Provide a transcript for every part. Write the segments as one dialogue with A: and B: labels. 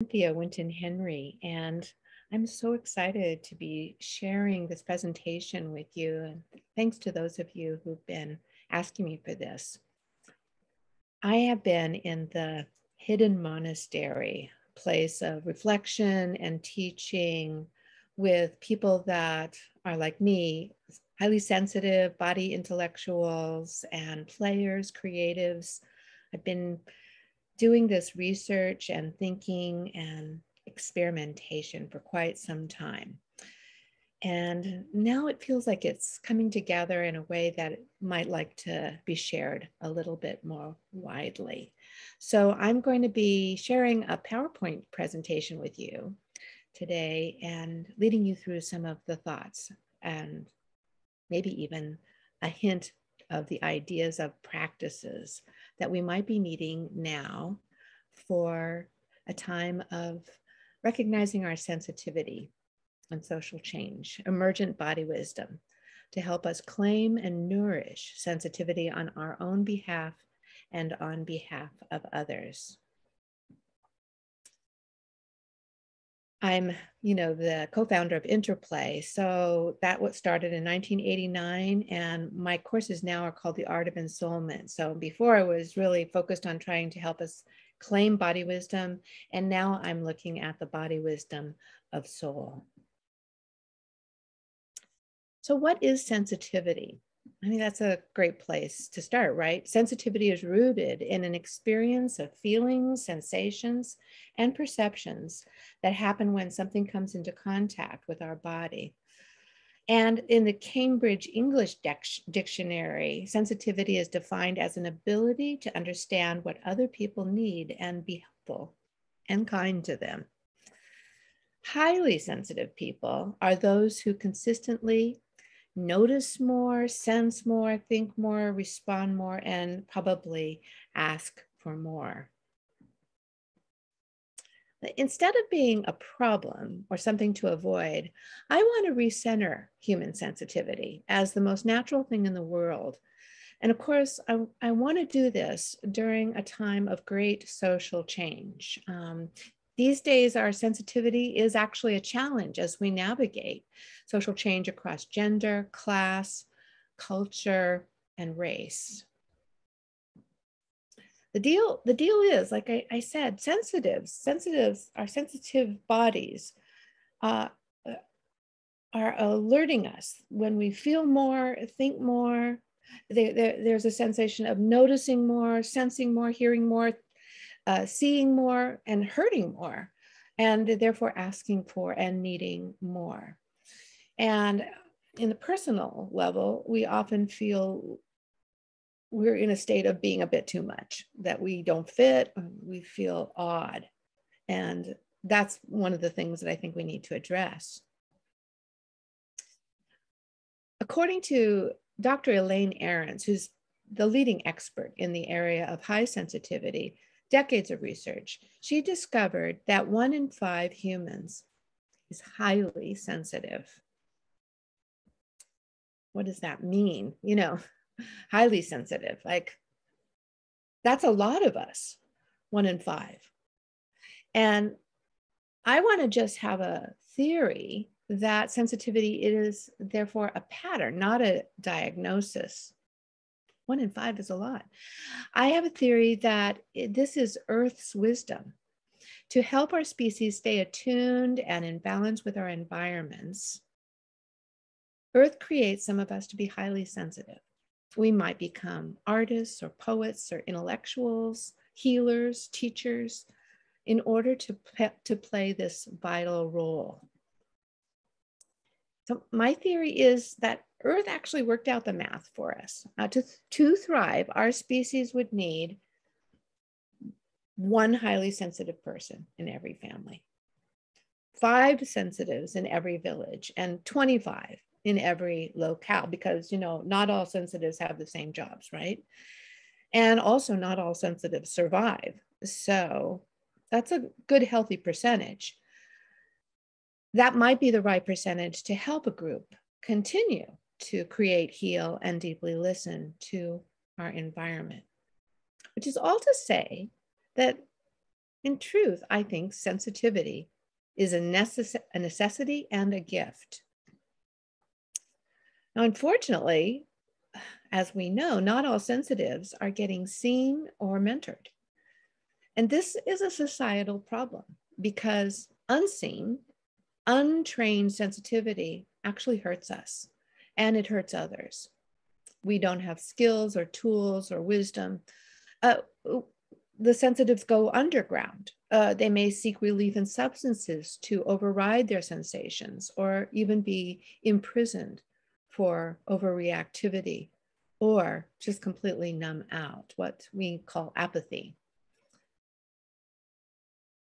A: Cynthia Winton-Henry, and I'm so excited to be sharing this presentation with you. And thanks to those of you who've been asking me for this. I have been in the hidden monastery, place of reflection and teaching with people that are like me, highly sensitive, body intellectuals and players, creatives. I've been doing this research and thinking and experimentation for quite some time. And now it feels like it's coming together in a way that it might like to be shared a little bit more widely. So I'm going to be sharing a PowerPoint presentation with you today and leading you through some of the thoughts and maybe even a hint of the ideas of practices that we might be needing now for a time of recognizing our sensitivity and social change, emergent body wisdom, to help us claim and nourish sensitivity on our own behalf and on behalf of others. I'm, the co-founder of Interplay. So that was started in 1989, and my courses now are called The Art of Ensoulment. So before I was really focused on trying to help us claim body wisdom, and now I'm looking at the body wisdom of soul. So what is sensitivity? I mean, that's a great place to start, right? Sensitivity is rooted in an experience of feelings, sensations, and perceptions that happen when something comes into contact with our body. And in the Cambridge English Dictionary, sensitivity is defined as an ability to understand what other people need and be helpful and kind to them. Highly sensitive people are those who consistently notice more, sense more, think more, respond more, and probably ask for more. Instead of being a problem or something to avoid, I want to recenter human sensitivity as the most natural thing in the world. And of course, I want to do this during a time of great social change. These days, our sensitivity is actually a challenge as we navigate social change across gender, class, culture, and race. The deal is, like I said, our sensitive bodies are alerting us when we feel more, think more. There's a sensation of noticing more, sensing more, hearing more, seeing more, and hurting more, and therefore asking for and needing more. And in the personal level, we often feel we're in a state of being a bit too much, that we don't fit, we feel odd. And that's one of the things that I think we need to address. According to Dr. Elaine Ahrens, who's the leading expert in the area of high sensitivity, decades of research, she discovered that 1 in 5 humans is highly sensitive. What does that mean? Highly sensitive, like that's a lot of us, 1 in 5. And I want to just have a theory that sensitivity is therefore a pattern, not a diagnosis. 1 in 5 is a lot. I have a theory that this is Earth's wisdom to help our species stay attuned and in balance with our environments. Earth creates some of us to be highly sensitive. We might become artists or poets or intellectuals, healers, teachers, in order to play this vital role. So my theory is that Earth actually worked out the math for us. To thrive, our species would need 1 highly sensitive person in every family, 5 sensitives in every village, and 25 in every locale, because not all sensitives have the same jobs, right? And also not all sensitives survive. So that's a good, healthy percentage. That might be the right percentage to help a group continue to create, heal, and deeply listen to our environment, which is all to say that In truth, I think sensitivity is a necessity and a gift. Now, unfortunately, as we know, not all sensitives are getting seen or mentored. And this is a societal problem because unseen, untrained sensitivity actually hurts us and it hurts others. We don't have skills or tools or wisdom. The sensitives go underground. They may seek relief in substances to override their sensations or even be imprisoned for overreactivity or just completely numb out, what we call apathy.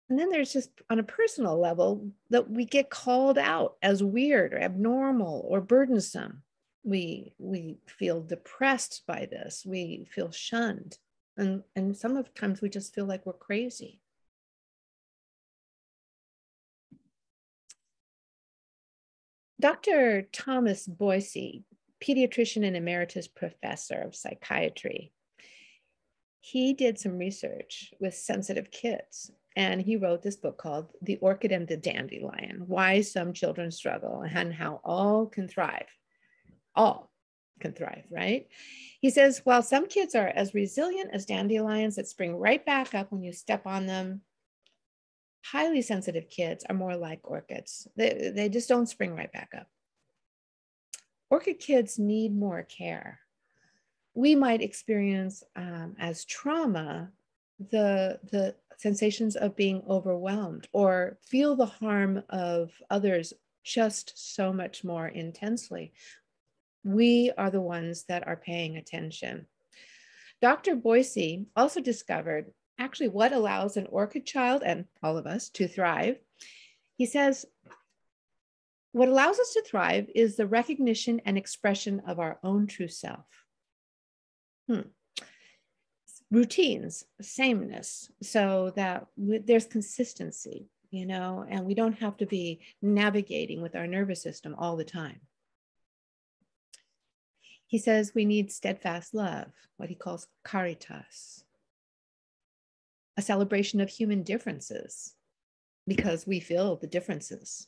A: And then there's just on a personal level that we get called out as weird or abnormal or burdensome. We feel depressed by this. We feel shunned. And sometimes we just feel like we're crazy. Dr. Thomas Boyce, pediatrician and emeritus professor of psychiatry, he did some research with sensitive kids. And he wrote this book called The Orchid and the Dandelion, Why Some Children Struggle and How All Can Thrive. All can thrive, right? He says, while some kids are as resilient as dandelions that spring right back up when you step on them, highly sensitive kids are more like orchids. They just don't spring right back up. Orchid kids need more care. We might experience as trauma the sensations of being overwhelmed or feel the harm of others just so much more intensely. We are the ones that are paying attention. Dr. Boyce also discovered actually what allows an orchid child and all of us to thrive. He says, what allows us to thrive is the recognition and expression of our own true self. Routines, sameness, so that there's consistency, and we don't have to be navigating with our nervous system all the time. He says we need steadfast love, what he calls caritas, a celebration of human differences, because we feel the differences.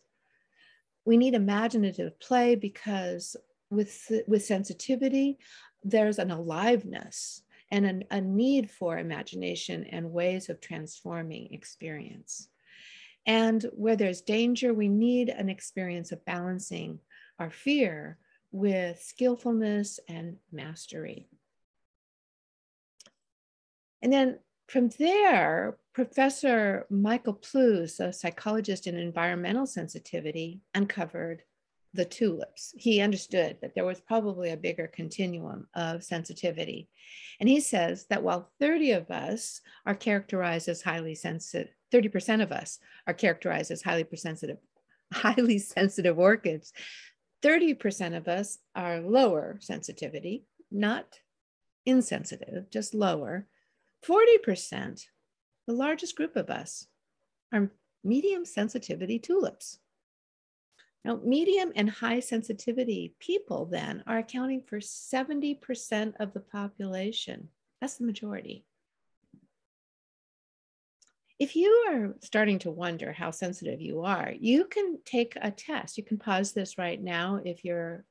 A: We need imaginative play because with sensitivity, there's an aliveness and a need for imagination and ways of transforming experience. And where there's danger, we need an experience of balancing our fear with skillfulness and mastery. And then from there, Professor Michael Plews, a psychologist in environmental sensitivity, uncovered the tulips. He understood that there was probably a bigger continuum of sensitivity. And he says that while 30 of us are characterized as highly sensitive, 30% of us are characterized as highly sensitive orchids, 30% of us are lower sensitivity, not insensitive, just lower. 40%, the largest group of us, are medium sensitivity tulips. Now, medium and high sensitivity people then are accounting for 70% of the population. That's the majority. If you are starting to wonder how sensitive you are, you can take a test. You can pause this right now if you're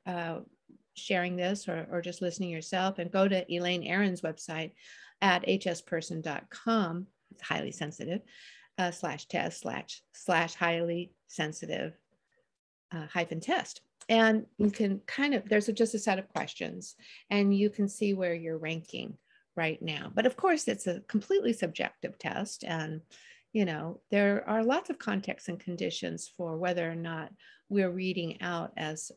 A: sharing this or just listening yourself, and go to Elaine Aron's website at hsperson.com. It's highly sensitive /test/ highly sensitive -test. And you can there's just a set of questions and you can see where you're ranking right now. But of course, it's a completely subjective test. And, there are lots of contexts and conditions for whether or not we're reading out as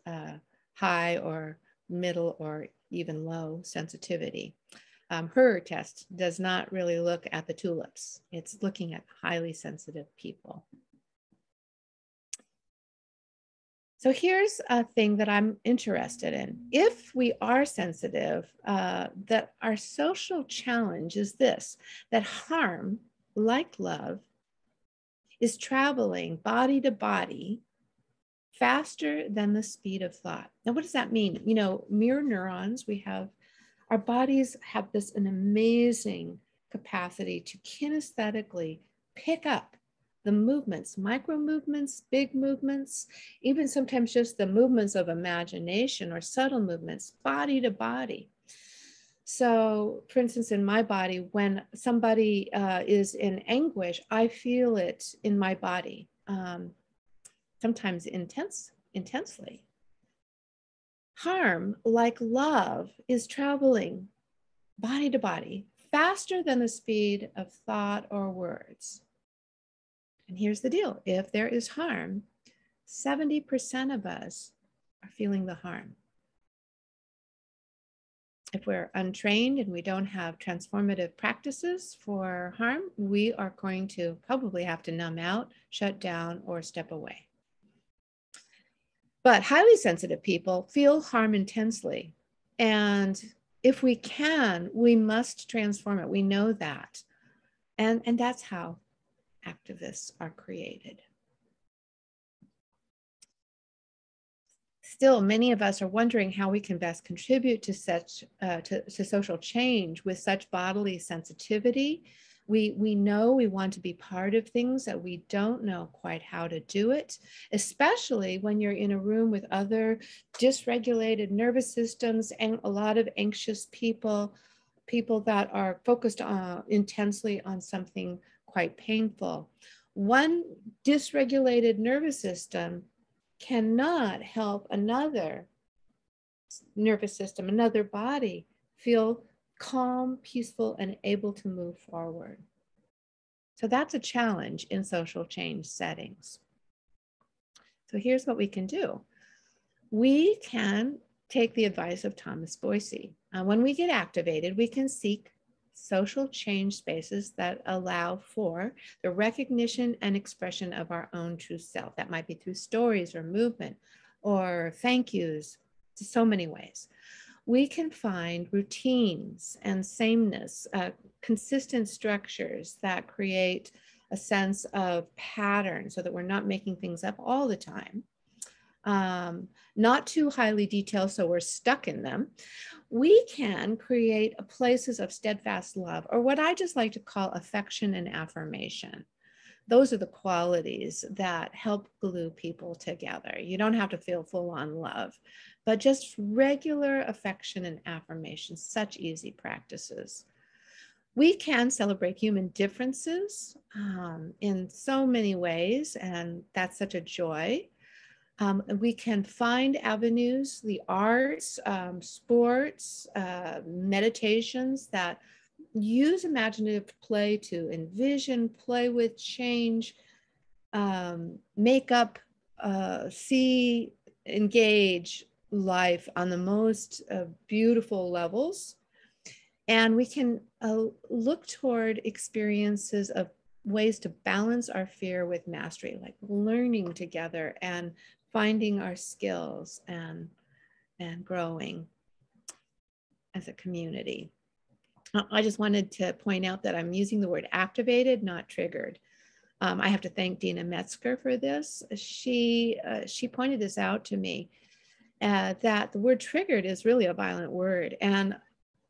A: high or middle or even low sensitivity. Her test does not really look at the tulips. It's looking at highly sensitive people. So here's a thing that I'm interested in. If we are sensitive, that our social challenge is this, that harm, like love, is traveling body to body faster than the speed of thought. Now, what does that mean? Mirror neurons, our bodies have an amazing capacity to kinesthetically pick up the movements, micro movements, big movements, even sometimes just the movements of imagination or subtle movements, body to body. So, for instance, in my body, when somebody is in anguish, I feel it in my body, sometimes intensely. Harm, like love, is traveling body to body faster than the speed of thought or words. And here's the deal. If there is harm, 70% of us are feeling the harm. If we're untrained and we don't have transformative practices for harm, we are going to probably have to numb out, shut down, or step away. But highly sensitive people feel harm intensely. And if we can, we must transform it. We know that. And that's how activists are created. Still, many of us are wondering how we can best contribute to such to social change with such bodily sensitivity. We know we want to be part of things that we don't know quite how to do it, especially when you're in a room with other dysregulated nervous systems and a lot of anxious people that are focused intensely on something quite painful. One dysregulated nervous system cannot help another nervous system, another body, feel calm, peaceful, and able to move forward. So that's a challenge in social change settings. So here's what we can do. We can take the advice of Thomas Boyce. When we get activated, we can seek social change spaces that allow for the recognition and expression of our own true self. That might be through stories or movement or thank yous, so many ways. We can find routines and sameness, consistent structures that create a sense of pattern so that we're not making things up all the time. Not too highly detailed so we're stuck in them. We can create places of steadfast love, or what I just like to call affection and affirmation. Those are the qualities that help glue people together. You don't have to feel full-on love, but just regular affection and affirmation, such easy practices. We can celebrate human differences in so many ways, and that's such a joy. We can find avenues, the arts, sports, meditations that use imaginative play to envision, play with change, make up, see, engage life on the most beautiful levels. And we can look toward experiences of ways to balance our fear with mastery, like learning together and finding our skills and growing as a community. I just wanted to point out that I'm using the word activated, not triggered. I have to thank Dina Metzger for this. She pointed this out to me, that the word triggered is really a violent word. And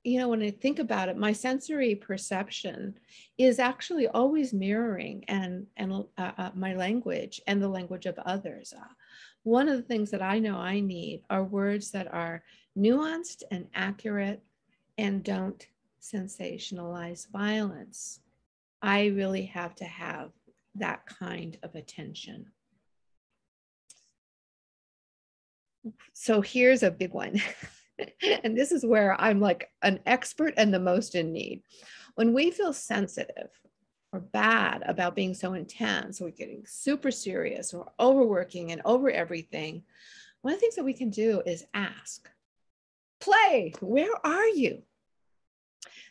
A: you know, when I think about it, my sensory perception is actually always mirroring and my language and the language of others. One of the things that I know I need are words that are nuanced and accurate and don't sensationalize violence. I really have to have that kind of attention. So here's a big one. And this is where I'm like an expert and the most in need. When we feel sensitive or bad about being so intense, we're getting super serious or overworking and over everything, one of the things that we can do is ask, play, where are you?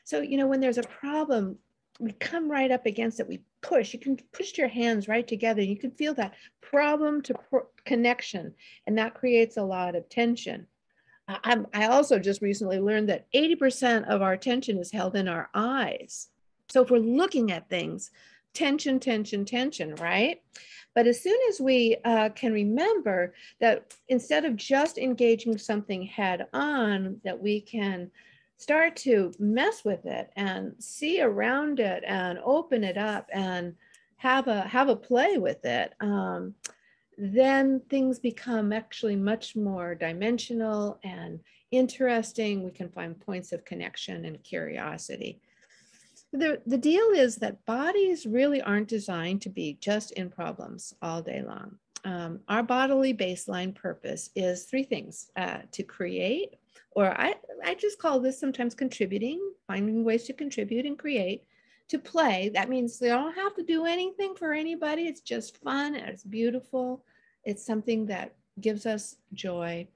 A: So, you know, when there's a problem, we come right up against it, we push, you can push your hands right together. You can feel that problem to connection, and that creates a lot of tension. I also just recently learned that 80% of our attention is held in our eyes. So if we're looking at things, tension, tension, tension, right? But as soon as we can remember that instead of just engaging something head on, that we can start to mess with it and see around it and open it up and have a play with it, then things become actually much more dimensional and interesting. We can find points of connection and curiosity. The deal is that bodies really aren't designed to be just in problems all day long. Our bodily baseline purpose is three things: to create, or I just call this sometimes contributing, finding ways to contribute and create; to play. That means they don't have to do anything for anybody. It's just fun, and it's beautiful. It's something that gives us joy;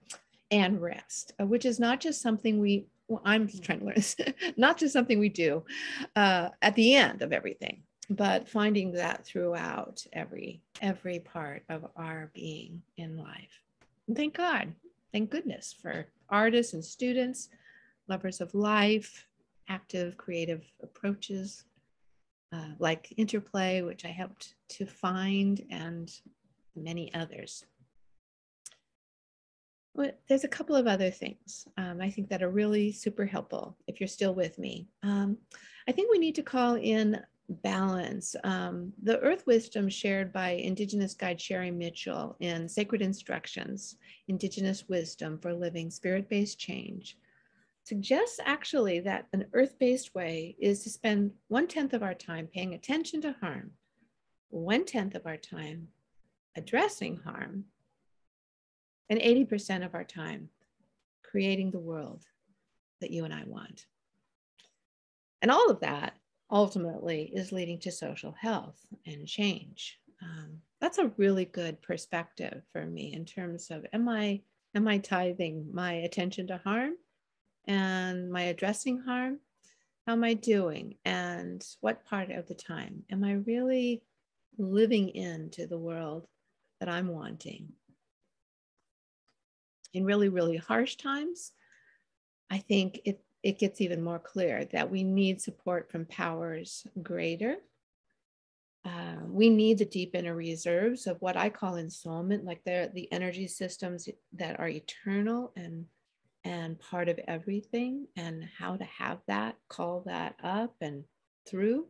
A: and rest, which is not just something I'm trying to learn this, not just something we do at the end of everything, but finding that throughout every part of our being in life. And thank God, thank goodness for artists and students, lovers of life, active creative approaches like interplay, which I helped to find, and many others. Well, there's a couple of other things I think that are really super helpful if you're still with me. I think we need to call in balance. The earth wisdom shared by Indigenous guide Sherri Mitchell in Sacred Instructions, Indigenous Wisdom for Living Spirit-Based Change, suggests actually that an earth-based way is to spend 1/10 of our time paying attention to harm, 1/10 of our time addressing harm, and 80% of our time creating the world that you and I want. And all of that ultimately is leading to social health and change. That's a really good perspective for me in terms of, am I tithing my attention to harm and my addressing harm? How am I doing? And what part of the time am I really living into the world that I'm wanting? In really, really harsh times, I think it gets even more clear that we need support from powers greater. We need the deep inner reserves of what I call ensoulment, like the energy systems that are eternal and part of everything, and how to have that, call that up and through.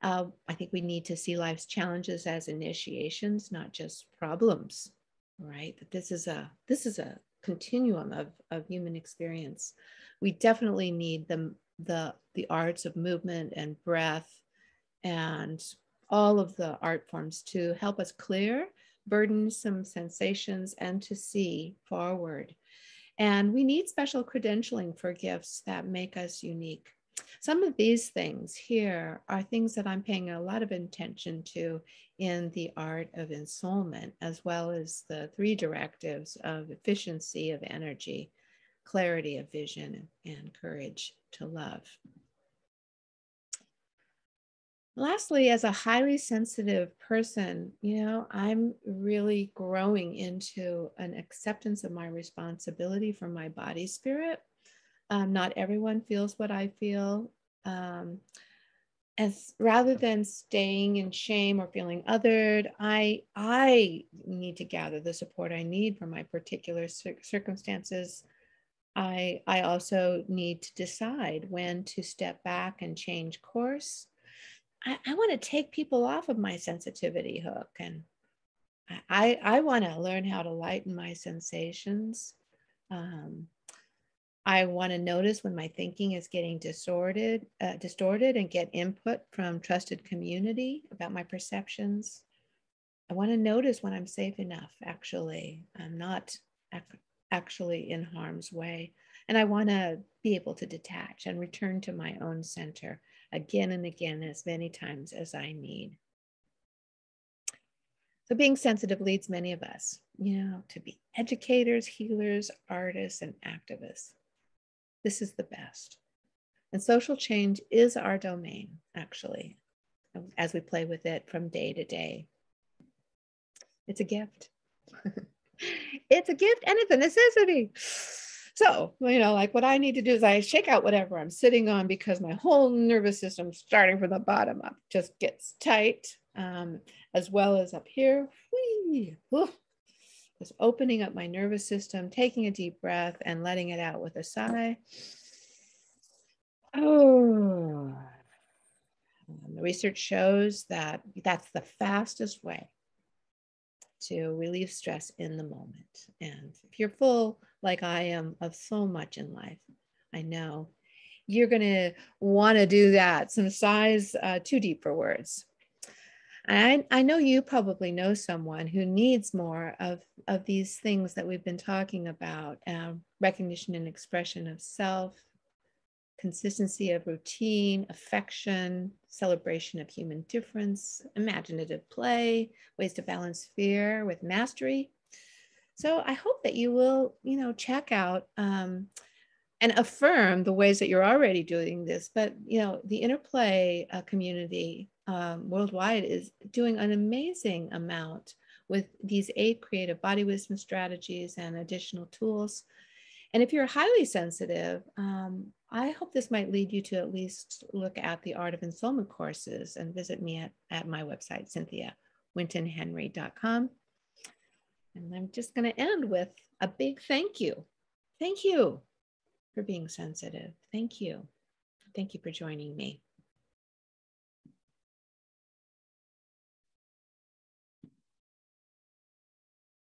A: I think we need to see life's challenges as initiations, not just problems. Right, that this is a continuum of human experience. We definitely need the arts of movement and breath and all of the art forms to help us clear burdensome sensations and to see forward. And we need special credentialing for gifts that make us unique. Some of these things here are things that I'm paying a lot of attention to in the art of ensoulment, as well as the three directives of efficiency of energy, clarity of vision, and courage to love. Lastly, as a highly sensitive person, I'm really growing into an acceptance of my responsibility for my body spirit. Not everyone feels what I feel. As rather than staying in shame or feeling othered, I need to gather the support I need for my particular circumstances. I also need to decide when to step back and change course. I want to take people off of my sensitivity hook, and I want to learn how to lighten my sensations. I want to notice when my thinking is getting distorted and get input from trusted community about my perceptions. I want to notice when I'm safe enough, actually. I'm not actually in harm's way. And I want to be able to detach and return to my own center again and again, as many times as I need. So being sensitive leads many of us, to be educators, healers, artists, and activists. This is the best. And social change is our domain, actually, as we play with it from day to day. It's a gift. It's a gift and it's a necessity. So, like what I need to do is I shake out whatever I'm sitting on, because my whole nervous system, starting from the bottom up, just gets tight, as well as up here. Just opening up my nervous system, taking a deep breath and letting it out with a sigh. Oh, The research shows that that's the fastest way to relieve stress in the moment. And if you're full, like I am, of so much in life, I know you're going to want to do that. Some sighs too deep for words. I know you probably know someone who needs more of these things that we've been talking about, recognition and expression of self, consistency of routine, affection, celebration of human difference, imaginative play, ways to balance fear with mastery. So I hope that you will, check out and affirm the ways that you're already doing this. But, the interplay community worldwide is doing an amazing amount with these 8 creative body wisdom strategies and additional tools. And if you're highly sensitive, I hope this might lead you to at least look at the Art of Ensoulment courses and visit me at my website, CynthiaWinton-Henry.com. And I'm just going to end with a big thank you. Thank you for being sensitive. Thank you. Thank you for joining me.